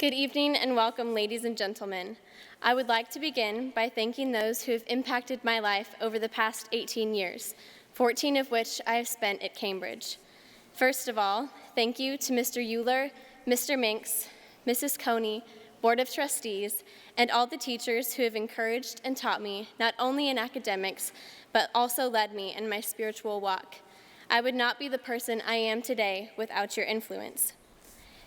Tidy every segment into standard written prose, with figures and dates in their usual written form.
Good evening and welcome, ladies and gentlemen. I would like to begin by thanking those who have impacted my life over the past 18 years, 14 of which I have spent at Cambridge. First of all, thank you to Mr. Euler, Mr. Minks, Mrs. Coney, Board of Trustees, and all the teachers who have encouraged and taught me not only in academics, but also led me in my spiritual walk. I would not be the person I am today without your influence.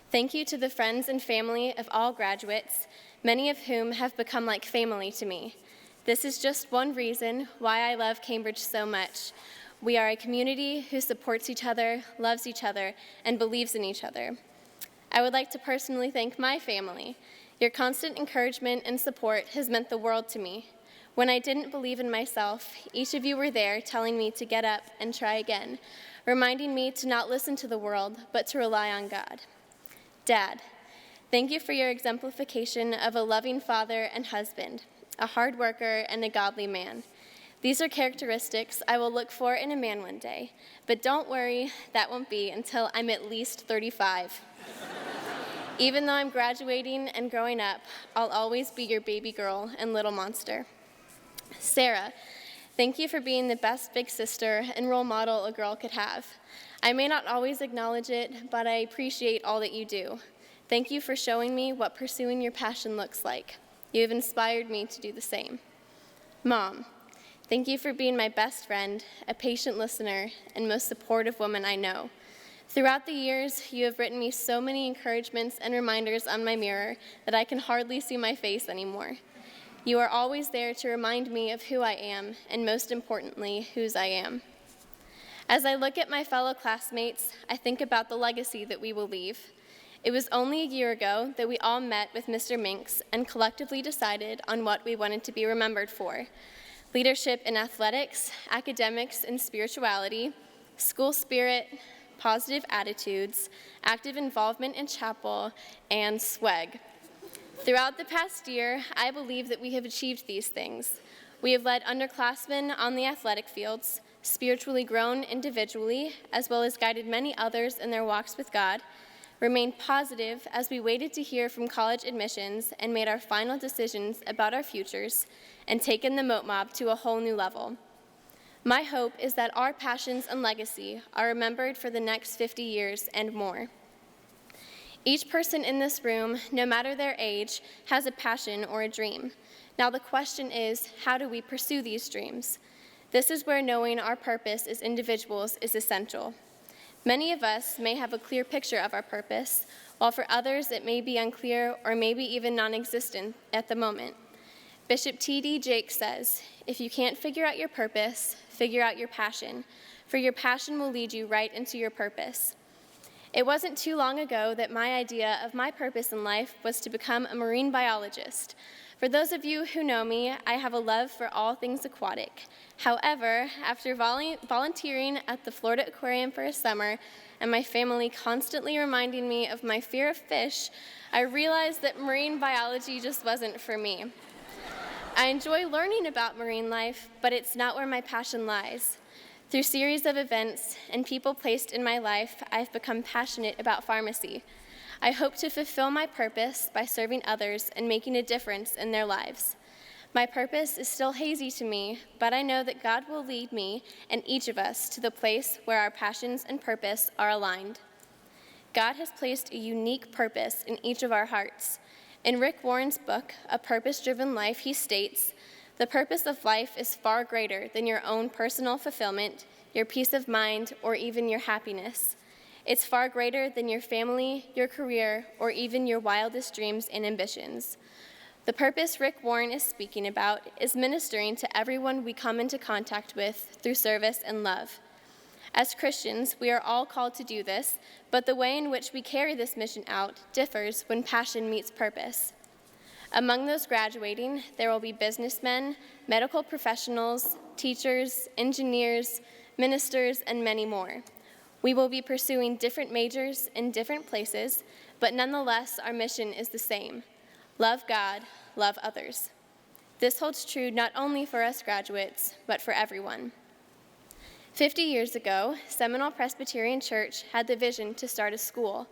Thank you to the friends and family of all graduates, many of whom have become like family to me. This is just one reason why I love Cambridge so much. We are a community who supports each other, loves each other, and believes in each other. I would like to personally thank my family. Your constant encouragement and support has meant the world to me. When I didn't believe in myself, each of you were there telling me to get up and try again, reminding me to not listen to the world, but to rely on God. Dad, thank you for your exemplification of a loving father and husband, a hard worker and a godly man. These are characteristics I will look for in a man one day, but don't worry, that won't be until I'm at least 35. Even though I'm graduating and growing up, I'll always be your baby girl and little monster. Sarah, thank you for being the best big sister and role model a girl could have. I may not always acknowledge it, but I appreciate all that you do. Thank you for showing me what pursuing your passion looks like. You have inspired me to do the same. Mom, thank you for being my best friend, a patient listener, and most supportive woman I know. Throughout the years, you have written me so many encouragements and reminders on my mirror that I can hardly see my face anymore. You are always there to remind me of who I am, and most importantly, whose I am. As I look at my fellow classmates, I think about the legacy that we will leave. It was only a year ago that we all met with Mr. Minks and collectively decided on what we wanted to be remembered for: leadership in athletics, academics, and spirituality, school spirit, positive attitudes, active involvement in chapel, and swag. Throughout the past year, I believe that we have achieved these things. We have led underclassmen on the athletic fields, spiritually grown individually, as well as guided many others in their walks with God, remained positive as we waited to hear from college admissions and made our final decisions about our futures, and taken the Moat Mob to a whole new level. My hope is that our passions and legacy are remembered for the next 50 years and more. Each person in this room, no matter their age, has a passion or a dream. Now the question is, how do we pursue these dreams? This is where knowing our purpose as individuals is essential. Many of us may have a clear picture of our purpose, while for others it may be unclear or maybe even non-existent at the moment. Bishop T.D. Jakes says, "If you can't figure out your purpose, figure out your passion, for your passion will lead you right into your purpose." It wasn't too long ago that my idea of my purpose in life was to become a marine biologist. For those of you who know me, I have a love for all things aquatic. However, after volunteering at the Florida Aquarium for a summer and my family constantly reminding me of my fear of fish, I realized that marine biology just wasn't for me. I enjoy learning about marine life, but it's not where my passion lies. Through series of events and people placed in my life, I've become passionate about pharmacy. I hope to fulfill my purpose by serving others and making a difference in their lives. My purpose is still hazy to me, but I know that God will lead me and each of us to the place where our passions and purpose are aligned. God has placed a unique purpose in each of our hearts. In Rick Warren's book, A Purpose-Driven Life, he states, "The purpose of life is far greater than your own personal fulfillment, your peace of mind, or even your happiness. It's far greater than your family, your career, or even your wildest dreams and ambitions." The purpose Rick Warren is speaking about is ministering to everyone we come into contact with through service and love. As Christians, we are all called to do this, but the way in which we carry this mission out differs when passion meets purpose. Among those graduating, there will be businessmen, medical professionals, teachers, engineers, ministers, and many more. We will be pursuing different majors in different places, but nonetheless, our mission is the same: love God, love others. This holds true not only for us graduates, but for everyone. 50 years ago, Seminole Presbyterian Church had the vision to start a school.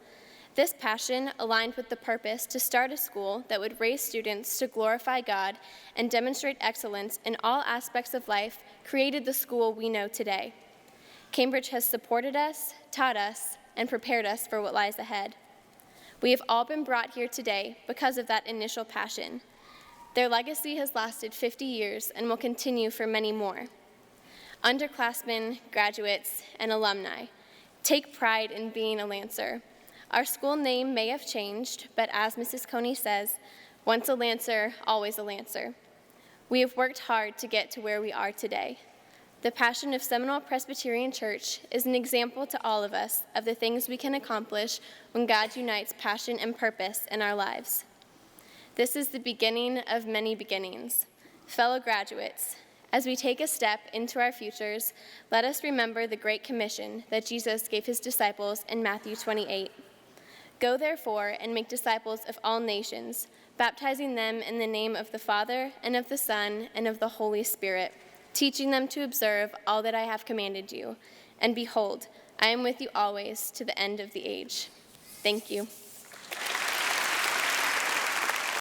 This passion aligned with the purpose to start a school that would raise students to glorify God and demonstrate excellence in all aspects of life created the school we know today. Cambridge has supported us, taught us, and prepared us for what lies ahead. We have all been brought here today because of that initial passion. Their legacy has lasted 50 years and will continue for many more. Underclassmen, graduates, and alumni, take pride in being a Lancer. Our school name may have changed, but as Mrs. Coney says, once a Lancer, always a Lancer. We have worked hard to get to where we are today. The passion of Seminole Presbyterian Church is an example to all of us of the things we can accomplish when God unites passion and purpose in our lives. This is the beginning of many beginnings. Fellow graduates, as we take a step into our futures, let us remember the Great Commission that Jesus gave his disciples in Matthew 28. Go therefore and make disciples of all nations, baptizing them in the name of the Father and of the Son and of the Holy Spirit, teaching them to observe all that I have commanded you. And behold, I am with you always to the end of the age. Thank you.